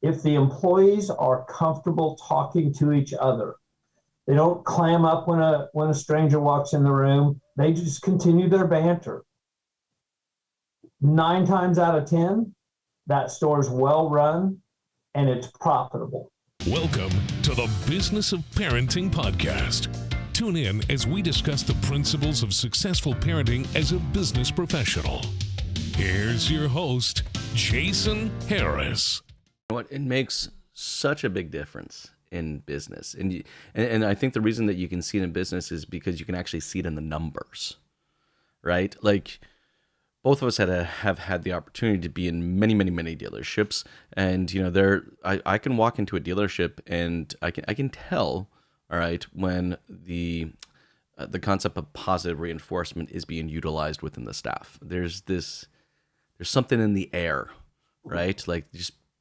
if the employees are comfortable talking to each other. They don't clam up when a stranger walks in the room. They just continue their banter. 9 times out of 10, that store is well run and it's profitable. Welcome to the Business of Parenting podcast. Tune in as we discuss the principles of successful parenting as a business professional. Here's your host, Jason Harris. What it makes such a big difference in business, and I think the reason that you can see it in business is because you can actually see it in the numbers, right? Like both of us have had the opportunity to be in many dealerships, and I can walk into a dealership and I can tell, all right, when the concept of positive reinforcement is being utilized within the staff. There's something in the air, right? Like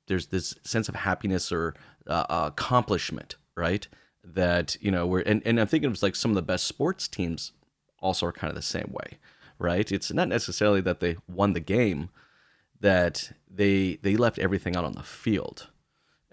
there's this sense of happiness or accomplishment, right? That, and I'm thinking of like some of the best sports teams also are kind of the same way, right? It's not necessarily that they won the game, that they left everything out on the field.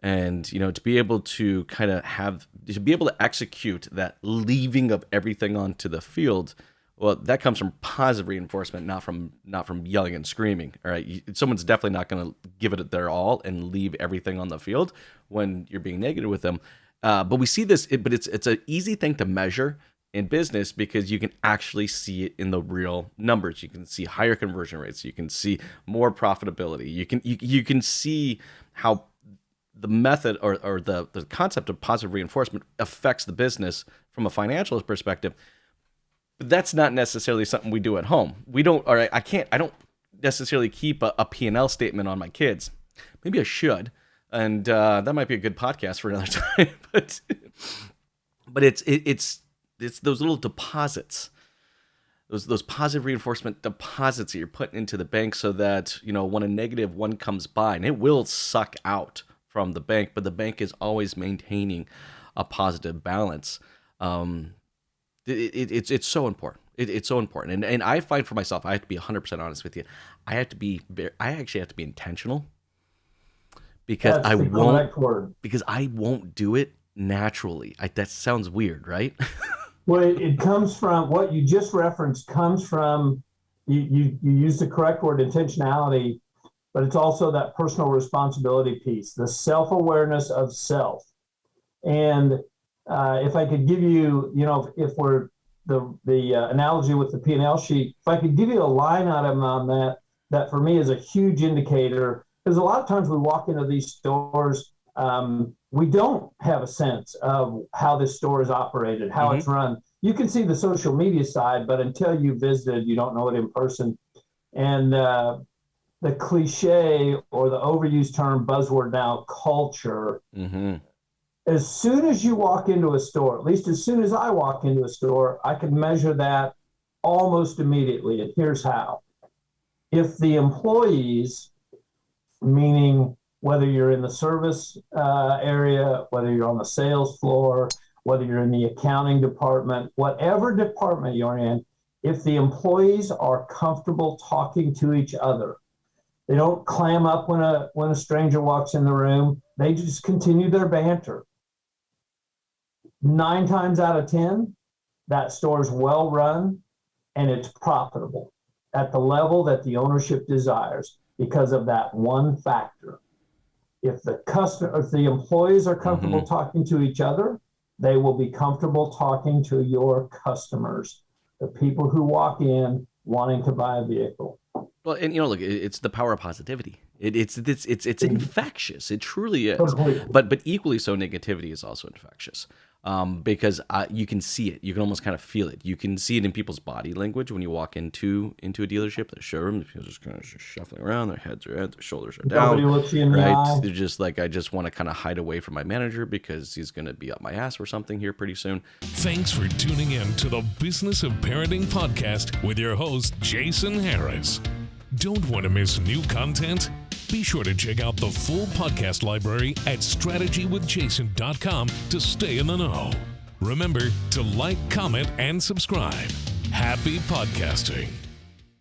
And, to be able to be able to execute that leaving of everything onto the field, well, that comes from positive reinforcement, not from yelling and screaming. All right, someone's definitely not going to give it their all and leave everything on the field when you're being negative with them. But we see this, but it's an easy thing to measure in business because you can actually see it in the real numbers. You can see higher conversion rates. You can see more profitability. You can see how the method or the concept of positive reinforcement affects the business from a financial perspective. But that's not necessarily something we do at home. We don't, or I don't necessarily keep a P&L statement on my kids. Maybe I should, and that might be a good podcast for another time. But it's those little deposits, those positive reinforcement deposits that you're putting into the bank, so that when a negative one comes by, and it will suck out from the bank, but the bank is always maintaining a positive balance. It's so important. It's so important. And I find for myself, I have to be 100% honest with you. I actually have to be intentional because I won't do it naturally. That sounds weird, right? Well, it comes from what you just referenced, comes from, you use the correct word, intentionality, but it's also that personal responsibility piece, the self-awareness of self. And if I could give you, if we're the analogy with the P&L sheet, if I could give you a line item on that for me is a huge indicator, because a lot of times we walk into these stores, we don't have a sense of how this store is operated, how it's run. You can see the social media side, but until you visited, you don't know it in person. And the cliche or the overused term, buzzword now, culture. As soon as you walk into a store, at least as soon as I walk into a store, I can measure that almost immediately. And here's how. If the employees, meaning whether you're in the service area, whether you're on the sales floor, whether you're in the accounting department, whatever department you're in, if the employees are comfortable talking to each other, they don't clam up when a stranger walks in the room, they just continue their banter. 9 times out of 10, that store is well run and it's profitable at the level that the ownership desires because of that one factor. If the employees are comfortable talking to each other, they will be comfortable talking to your customers, the people who walk in wanting to buy a vehicle. Well, and look, it's the power of positivity. It's infectious. It truly is. Totally. But equally so, negativity is also infectious. Because you can see it. You can almost kind of feel it. You can see it in people's body language when you walk into a dealership, the showroom. They're just kind of shuffling around. Their heads are out. Their shoulders are down. Nobody looks you in the eye. They're just like, I just want to kind of hide away from my manager because he's going to be up my ass or something here pretty soon. Thanks for tuning in to the Business of Parenting podcast with your host, Jason Harris. Don't want to miss new content? Be sure to check out the full podcast library at strategywithjason.com to stay in the know. Remember to like, comment, and subscribe. Happy podcasting.